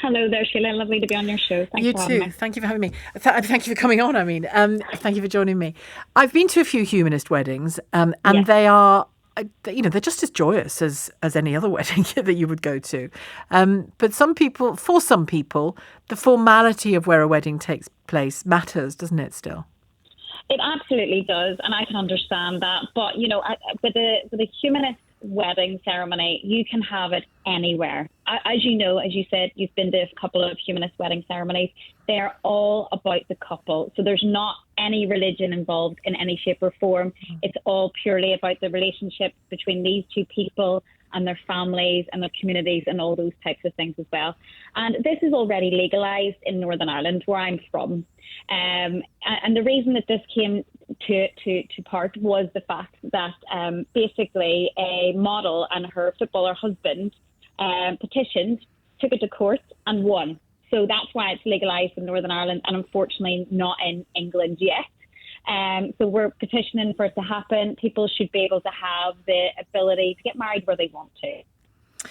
Hello there, Sheila. Lovely to be on your show. Thanks You for having too. me. Thank you for having me. Thank you for coming on. Thank you for joining me. I've been to a few humanist weddings, and Yes, they are, they're just as joyous as any other wedding that you would go to. But for some people, the formality of where a wedding takes place matters, doesn't it? Still. it absolutely does, and I can understand that. But with a humanist wedding ceremony, you can have it anywhere. As you know, as you said, you've been to a couple of humanist wedding ceremonies. They're all about the couple, so there's not any religion involved in any shape or form. It's all purely about the relationship between these two people and their families and their communities and all those types of things as well. And this is already legalised in Northern Ireland, where I'm from. And the reason that this came to part was the fact that basically a model and her footballer husband petitioned, took it to court and won. So that's why it's legalised in Northern Ireland and unfortunately not in England yet. So we're petitioning for it to happen. People should be able to have the ability to get married where they want to.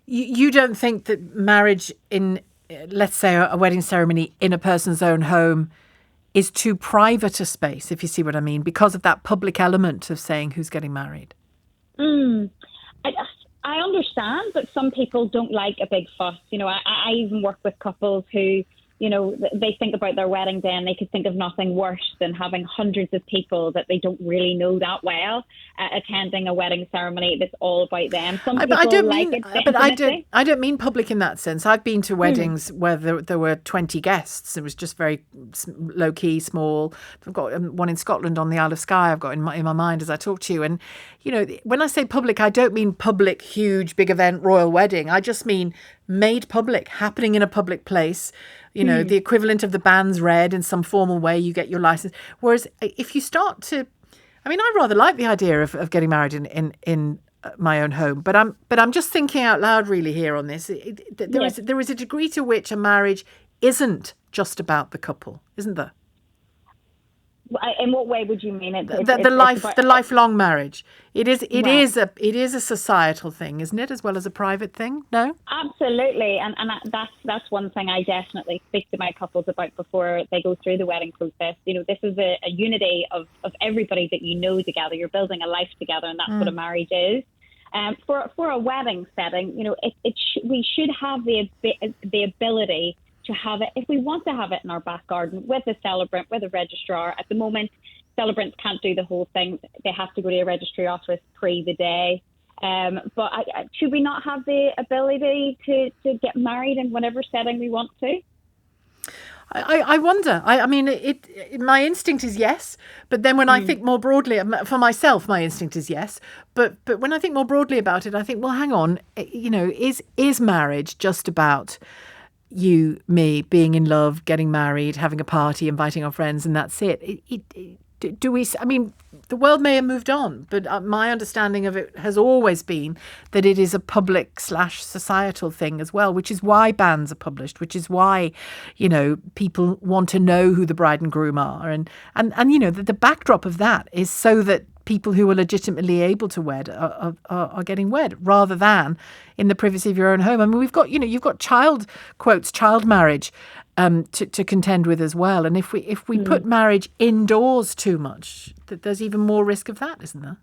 You don't think that marriage in, let's say, a wedding ceremony in a person's own home is too private a space, if you see what I mean, because of that public element of saying who's getting married? Mm. I, I understand, but some people don't like a big fuss. I even work with couples who, they think about their wedding day and they could think of nothing worse than having hundreds of people that they don't really know that well attending a wedding ceremony that's all about them. Some But I people don't like mean, it, the but intimacy. I don't mean public in that sense. I've been to Mm. weddings where there were 20 guests. It was just very low key, small. I've got one in Scotland on the Isle of Skye. I've got in my mind as I talk to you. And when I say public, I don't mean public, huge, big event, royal wedding. I just mean made public, happening in a public place. The equivalent of the band's read in some formal way. You get your license. Whereas if you start to, I rather like the idea of getting married in my own home, but I'm just thinking out loud really here on this. Yes. There is a degree to which a marriage isn't just about the couple, isn't there? In what way would you mean it? It's about The lifelong marriage. well, It is a societal thing, isn't it, as well as a private thing? No. absolutely, and that's one thing I definitely speak to my couples about before they go through the wedding process. This is a unity of everybody that you know together. You're building a life together, and that's what a marriage is. For a wedding setting, we should have the ability to have it if we want to have it in our back garden with a celebrant, with a registrar. At the moment, celebrants can't do the whole thing; they have to go to a registry office pre the day. But should we not have the ability to get married in whatever setting we want to? I wonder. My instinct is yes, but then when I think more broadly for myself, my instinct is yes. But when I think more broadly about it, I think, well, hang on. Is marriage just about you, me, being in love, getting married, having a party, inviting our friends, and that's it? Do we? The world may have moved on, but my understanding of it has always been that it is a public / societal thing as well, which is why banns are published, which is why, people want to know who the bride and groom are, and the backdrop of that is so that people who are legitimately able to wed are getting wed rather than in the privacy of your own home. We've got, you've got child marriage to contend with as well. And if we put marriage indoors too much, that there's even more risk of that, isn't there?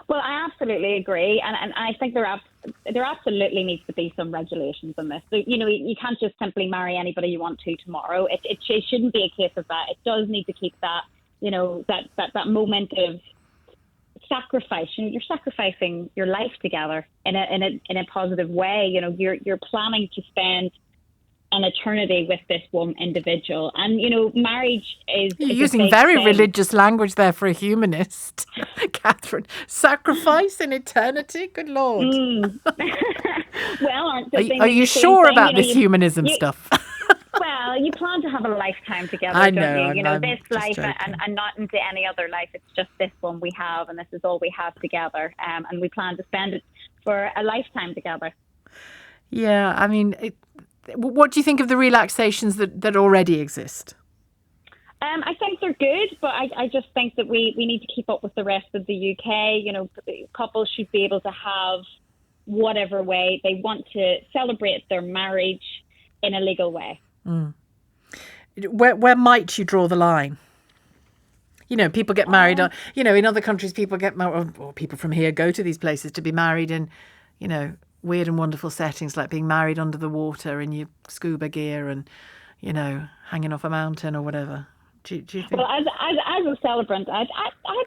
Well, I absolutely agree, and I think there absolutely needs to be some regulations on this. So, you can't just simply marry anybody you want to tomorrow. It shouldn't be a case of that. It does need to keep that, that moment of sacrifice. You're sacrificing your life together in a positive way. You're planning to spend an eternity with this one individual, and marriage You're is a using big very thing. religious language there for a humanist, Kathryn. Sacrifice in eternity? Good Lord. Mm. Well, aren't Are the you, thing are that you the same sure thing? about this humanism You stuff? well, you plan to have a lifetime together, I don't know, you? I'm This just life joking. and not into any other life. It's just this one we have, and this is all we have together. And we plan to spend it for a lifetime together. Yeah, what do you think of the relaxations that already exist? I think they're good, but I just think that we need to keep up with the rest of the UK. Couples should be able to have whatever way they want to celebrate their marriage. in a legal way. Where might you draw the line? You know, people get married on, you know, in other countries, people get married, or people from here go to these places to be married in, you know, weird and wonderful settings, like being married under the water in your scuba gear and, you know, hanging off a mountain or whatever. Do you think? Well, as a celebrant, I'd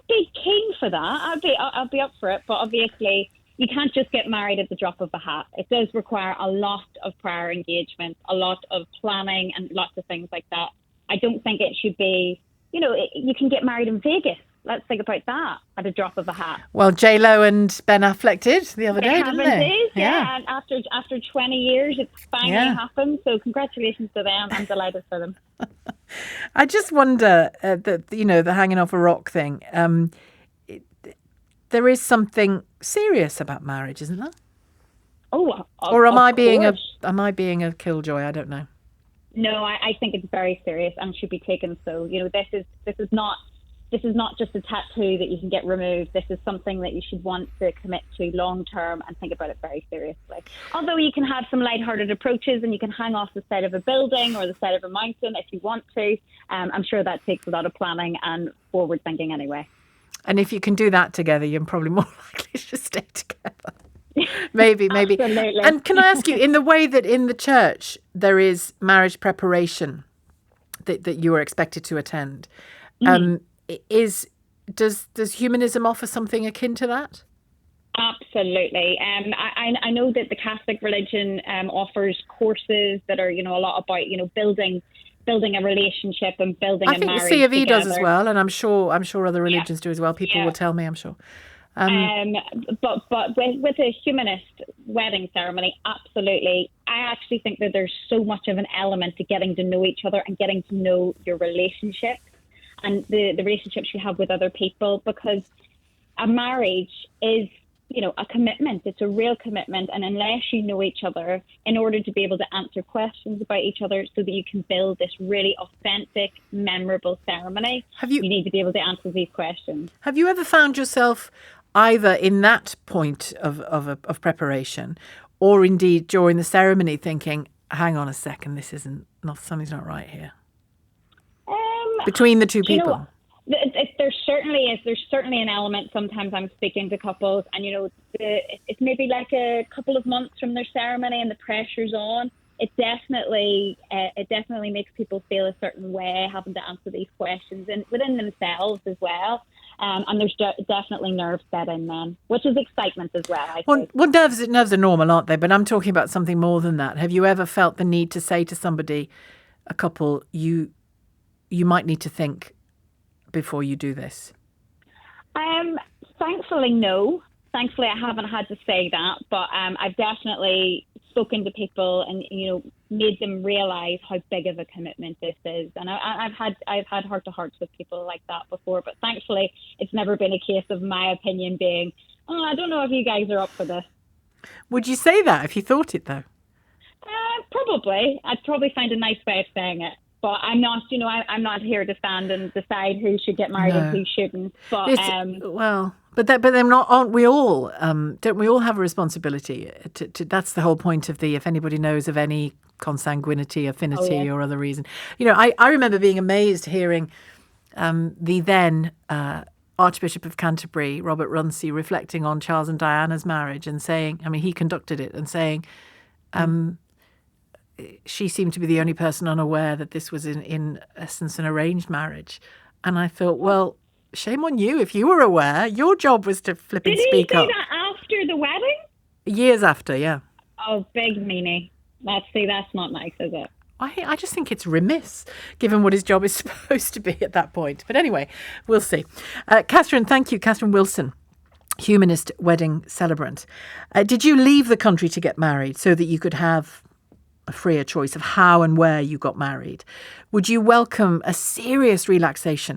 be keen for that. I'd be up for it. But obviously, you can't just get married at the drop of a hat. It does require a lot of prior engagement, a lot of planning, and lots of things like that. I don't think it should be. You know, you can get married in Vegas. Let's think about that at a drop of a hat. Well, J-Lo and Ben Affleck did the other day, didn't they? Yeah. And after 20 years, it's finally happened. So congratulations to them. I'm delighted for them. I just wonder that, you know, the hanging off a rock thing. There is something serious about marriage, isn't there? Oh, or am I being a killjoy? I don't know. No, I think it's very serious and should be taken so. You know, this is not just a tattoo that you can get removed. This is something that you should want to commit to long term and think about it very seriously. Although you can have some lighthearted approaches and you can hang off the side of a building or the side of a mountain if you want to. I'm sure that takes a lot of planning and forward thinking anyway. And if you can do that together, you're probably more likely to stay together. Maybe. Absolutely. And can I ask you, in the way that in the church there is marriage preparation that you are expected to attend, does humanism offer something akin to that? Absolutely. I know that the Catholic religion offers courses that are, you know, a lot about, you know, building a relationship and building a marriage. I think the C of E does as well, and I'm sure other religions do as well. People will tell me, I'm sure. But with a humanist wedding ceremony, absolutely. I actually think that there's so much of an element to getting to know each other and getting to know your relationships and the relationships you have with other people, because a marriage is, you know, a commitment. It's a real commitment. And unless you know each other, in order to be able to answer questions about each other so that you can build this really authentic, memorable ceremony, you need to be able to answer these questions. Have you ever found yourself either in that point of preparation or indeed during the ceremony thinking, hang on a second, something's not right here? Between the two people. There certainly is. There's certainly an element. Sometimes I'm speaking to couples and, you know, it's maybe like a couple of months from their ceremony and the pressure's on. It definitely makes people feel a certain way, having to answer these questions and within themselves as well. And there's definitely nerves set in then, which is excitement as well, I think. Well, nerves are normal, aren't they? But I'm talking about something more than that. Have you ever felt the need to say to somebody, a couple, you might need to think before you do this? Thankfully, no. Thankfully, I haven't had to say that, but I've definitely spoken to people and, you know, made them realise how big of a commitment this is. And I've had heart-to-hearts with people like that before, but thankfully, it's never been a case of my opinion being, I don't know if you guys are up for this. Would you say that if you thought it, though? Probably. I'd probably find a nice way of saying it. But I'm not, you know, I'm not here to stand and decide who should get married and who shouldn't. But but then aren't we all? Don't we all have a responsibility? To that's the whole point of if anybody knows of any consanguinity, affinity, or other reason. You know, I remember being amazed hearing the then Archbishop of Canterbury, Robert Runcie, reflecting on Charles and Diana's marriage and saying, I mean, he conducted it and saying, she seemed to be the only person unaware that this was in essence an arranged marriage. And I thought, well, shame on you if you were aware. Your job was to flip and speak up. Did he say that after the wedding? Years after, yeah. Oh, big meanie. That's not nice, is it? I just think it's remiss, given what his job is supposed to be at that point. But anyway, we'll see. Kathryn, thank you. Kathryn Wilson, Humanist Wedding Celebrant. Did you leave the country to get married so that you could have a freer choice of how and where you got married? Would you welcome a serious relaxation